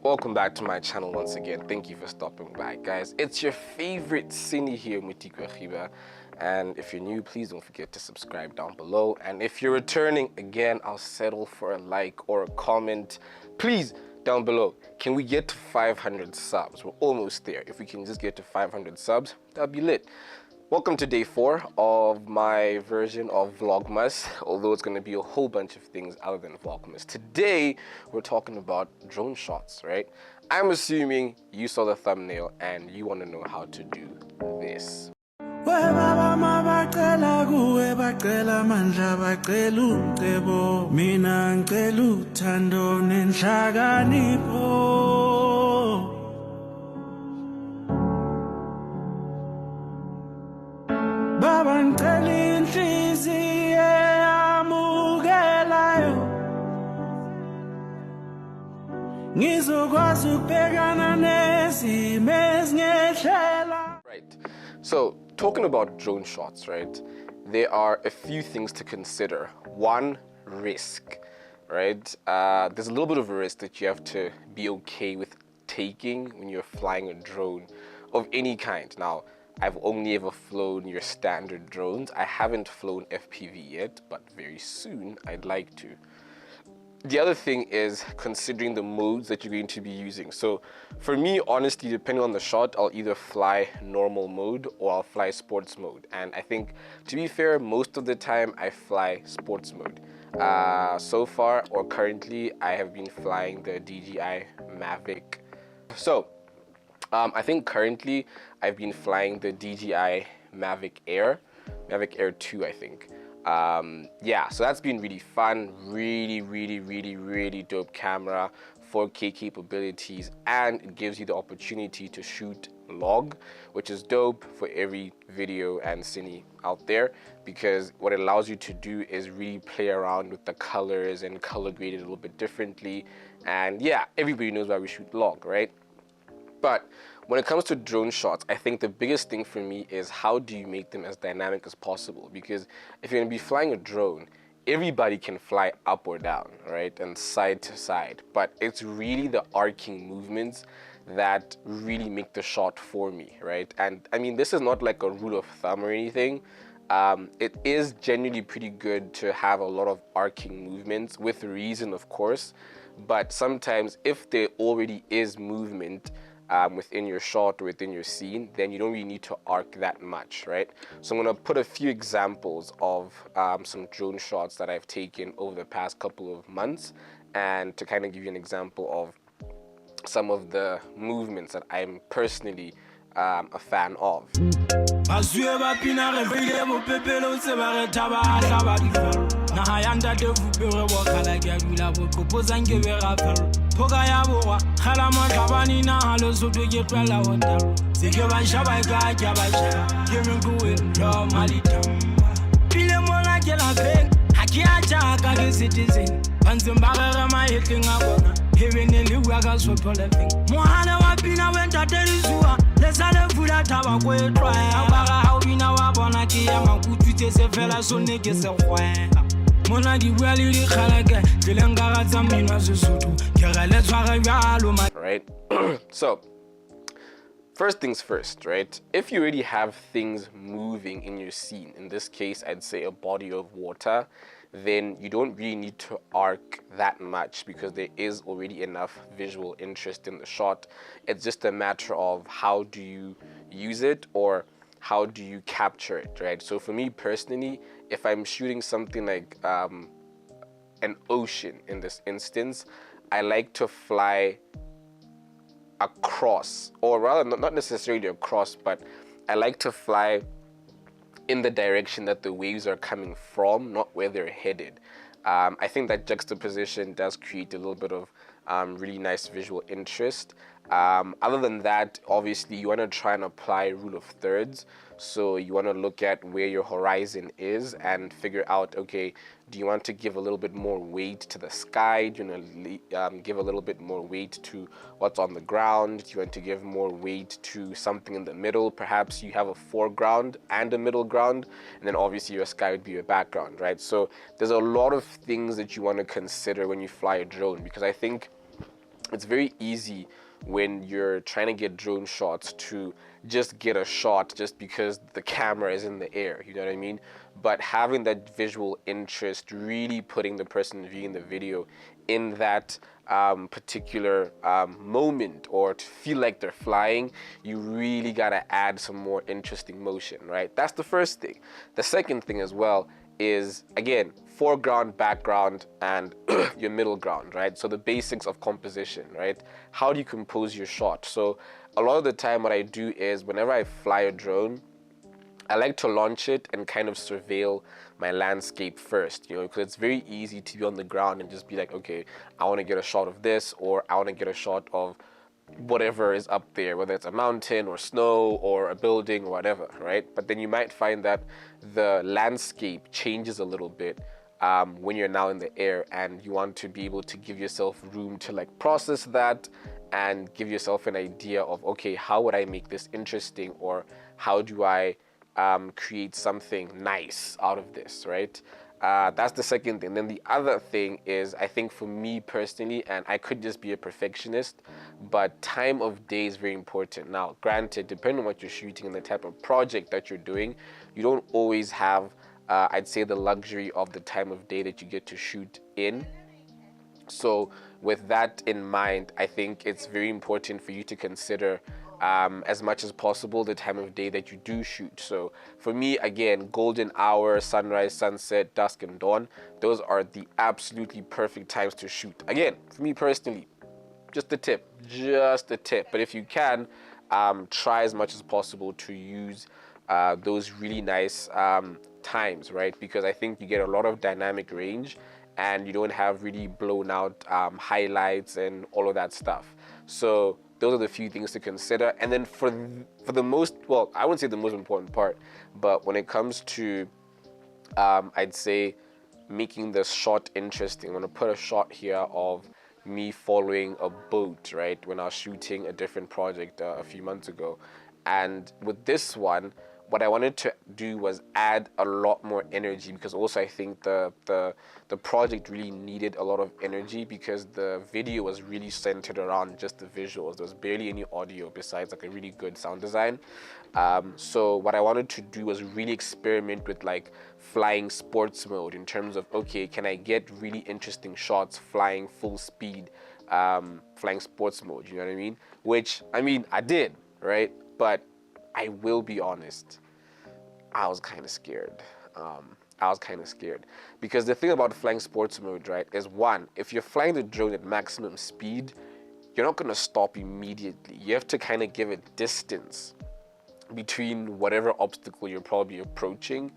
Welcome back to my channel once again. Thank you for stopping by, guys. It's your favorite Cine here, Cinematographer. And if you're new, please don't forget to subscribe down below. And if you're returning, again, I'll settle for a like or a comment. Please, down below, can we get to 500 subs? We're almost there. If we can just get to 500 subs, that'd be lit. Welcome to day 4 of my version of VLOGMAS, although it's going to be a whole bunch of things other than VLOGMAS. Today, we're talking about drone shots, right? I'm assuming you saw the thumbnail and you want to know how to do this. Right, so talking about drone shots, right, there are a few things to consider. One, risk, right? There's a little bit of a risk that you have to be okay with taking when you're flying a drone of any kind. Now, I've only ever flown your standard drones. I haven't flown FPV yet, but very soon I'd like to. The other thing is considering the modes that you're going to be using. So for me, honestly, depending on the shot, I'll either fly normal mode or I'll fly sports mode. And I think, to be fair, most of the time I fly sports mode. So far, or currently, I have been flying the DJI Mavic. So I think currently I've been flying the DJI Mavic Air 2, I think. Yeah, so that's been really fun. Really dope camera, 4K capabilities, and it gives you the opportunity to shoot log, which is dope for every video and cine out there, because what it allows you to do is really play around with the colors and color grade it a little bit differently. And yeah, everybody knows why we shoot log, right? But when it comes to drone shots, I think the biggest thing for me is how do you make them as dynamic as possible? Because if you're going to be flying a drone, everybody can fly up or down, right? And side to side. But it's really the arcing movements that really make the shot for me, right? And I mean, this is not like a rule of thumb or anything. It is genuinely pretty good to have a lot of arcing movements, with reason, of course. But sometimes if there already is movement within your shot or within your scene, then you don't really need to arc that much, right? So I'm going to put a few examples of some drone shots that I've taken over the past couple of months, and to kind of give you an example of some of the movements that I'm personally a fan of. Right? So first things first, right? If you already have things moving in your scene, in this case I'd say a body of water, then you don't really need to arc that much because there is already enough visual interest in the shot. It's just a matter of how do you use it or how do you capture it, right? So for me personally, if I'm shooting something like an ocean in this instance, I like to fly across, or rather not necessarily across, but I like to fly in the direction that the waves are coming from, not where they're headed. I think that juxtaposition does create a little bit of really nice visual interest. Other than that, obviously you want to try and apply rule of thirds. So you want to look at where your horizon is and figure out, okay, do you want to give a little bit more weight to the sky? Do you want to give a little bit more weight to what's on the ground? Do you want to give more weight to something in the middle? Perhaps you have a foreground and a middle ground, and then obviously your sky would be your background, right? So there's a lot of things that you want to consider when you fly a drone, because I think it's very easy when you're trying to get drone shots to just get a shot just because the camera is in the air, you know what I mean? But having that visual interest, really putting the person viewing the video in that particular moment, or to feel like they're flying, you really gotta add some more interesting motion, right? That's the first thing. The second thing as well is, again, foreground, background, and your middle ground, right? So the basics of composition, right? How do you compose your shot? So a lot of the time what I do is, whenever I fly a drone, I like to launch it and kind of surveil my landscape first, you know, because it's very easy to be on the ground and just be like, okay, I want to get a shot of this, or I want to get a shot of whatever is up there, whether it's a mountain or snow or a building or whatever, right? But then you might find that the landscape changes a little bit when you're now in the air, and you want to be able to give yourself room to like process that and give yourself an idea of, okay, how would I make this interesting, or how do I create something nice out of this, right? That's the second thing. Then the other thing is, I think for me personally, and I could just be a perfectionist, but time of day is very important. Now, granted, depending on what you're shooting and the type of project that you're doing, you don't always have, I'd say, the luxury of the time of day that you get to shoot in. So with that in mind, I think it's very important for you to consider as much as possible the time of day that you do shoot. So for me, again, golden hour, sunrise, sunset, dusk, and dawn, those are the absolutely perfect times to shoot. Again, for me personally, just a tip. But if you can, try as much as possible to use those really nice times, right? Because I think you get a lot of dynamic range, and you don't have really blown out highlights and all of that stuff. So those are the few things to consider. And then for the most, well, I wouldn't say the most important part, but when it comes to, I'd say, making the shot interesting, I'm gonna put a shot here of me following a boat, right, when I was shooting a different project a few months ago. And with this one, what I wanted to do was add a lot more energy, because also I think the project really needed a lot of energy, because the video was really centered around just the visuals. There was barely any audio besides like a really good sound design. So what I wanted to do was really experiment with like flying sports mode, in terms of, okay, can I get really interesting shots flying full speed, flying sports mode, you know what I mean? Which, I mean, I did, right? But I will be honest, I was kind of scared. Because the thing about flying sports mode, right, is, one, if you're flying the drone at maximum speed, you're not going to stop immediately. You have to kind of give it distance between whatever obstacle you're probably approaching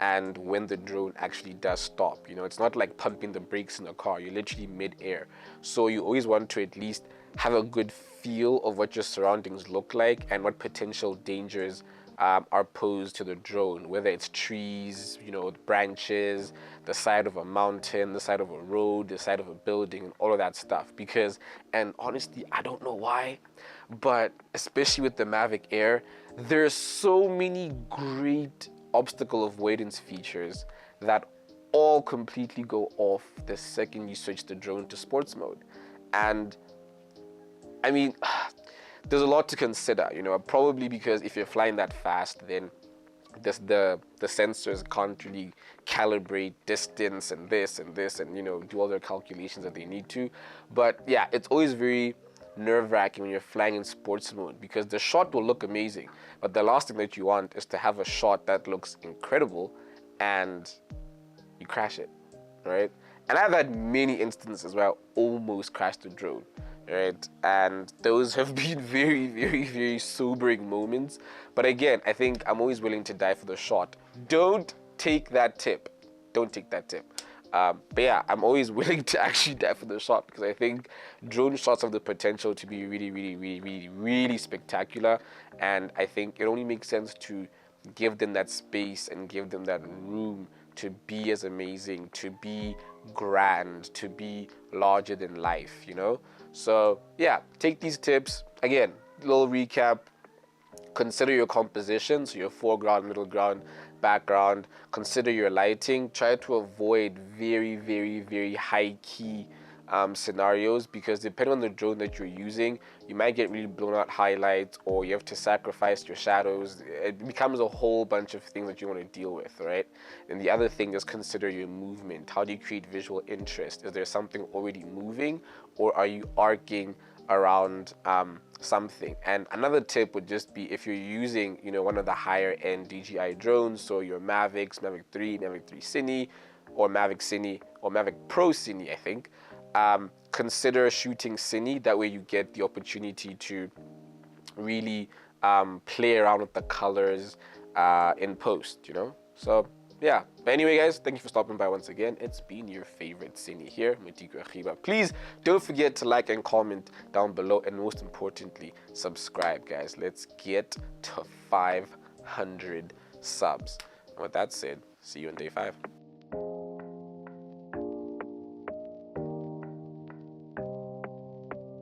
and when the drone actually does stop. You know, it's not like pumping the brakes in a car. You're literally mid-air. So you always want to at least have a good feel of what your surroundings look like and what potential dangers are posed to the drone, whether it's trees, you know, branches, the side of a mountain, the side of a road, the side of a building, and all of that stuff. Because, and honestly, I don't know why, but especially with the Mavic Air, there's so many great obstacle avoidance features that all completely go off the second you switch the drone to sports mode. And I mean, there's a lot to consider, you know, probably because if you're flying that fast, then the sensors can't really calibrate distance and this and this and, you know, do all their calculations that they need to. But yeah, it's always very nerve-wracking when you're flying in sports mode, because the shot will look amazing, but the last thing that you want is to have a shot that looks incredible and you crash it, right? And I've had many instances where I almost crashed the drone, right? And those have been very, very, very sobering moments. But again, I think I'm always willing to die for the shot. Don't take that tip. Don't take that tip. But yeah, I'm always willing to actually die for the shot, because I think drone shots have the potential to be really, really, really, really, really spectacular. And I think it only makes sense to give them that space and give them that room to be as amazing, to be grand, to be larger than life, you know? So yeah, take these tips. Again, little recap. Consider your composition, so your foreground, middle ground, background. Consider your lighting. Try to avoid very, very, very high key scenarios, because depending on the drone that you're using, you might get really blown out highlights, or you have to sacrifice your shadows. It becomes a whole bunch of things that you want to deal with, right? And the other thing is consider your movement. How do you create visual interest? Is there something already moving, or are you arcing around something? And another tip would just be, if you're using, you know, one of the higher end DJI drones, so your Mavic 3, Mavic 3 Cine, or Mavic Cine, or Mavic Pro Cine, I think, consider shooting Cine. That way you get the opportunity to really play around with the colors in post, you know? So yeah, but anyway guys, thank you for stopping by once again. It's been your favorite Cine here, Cinematographer. Please don't forget to like and comment down below, and most importantly, subscribe guys. Let's get to 500 subs. And with that said, see you on day 5.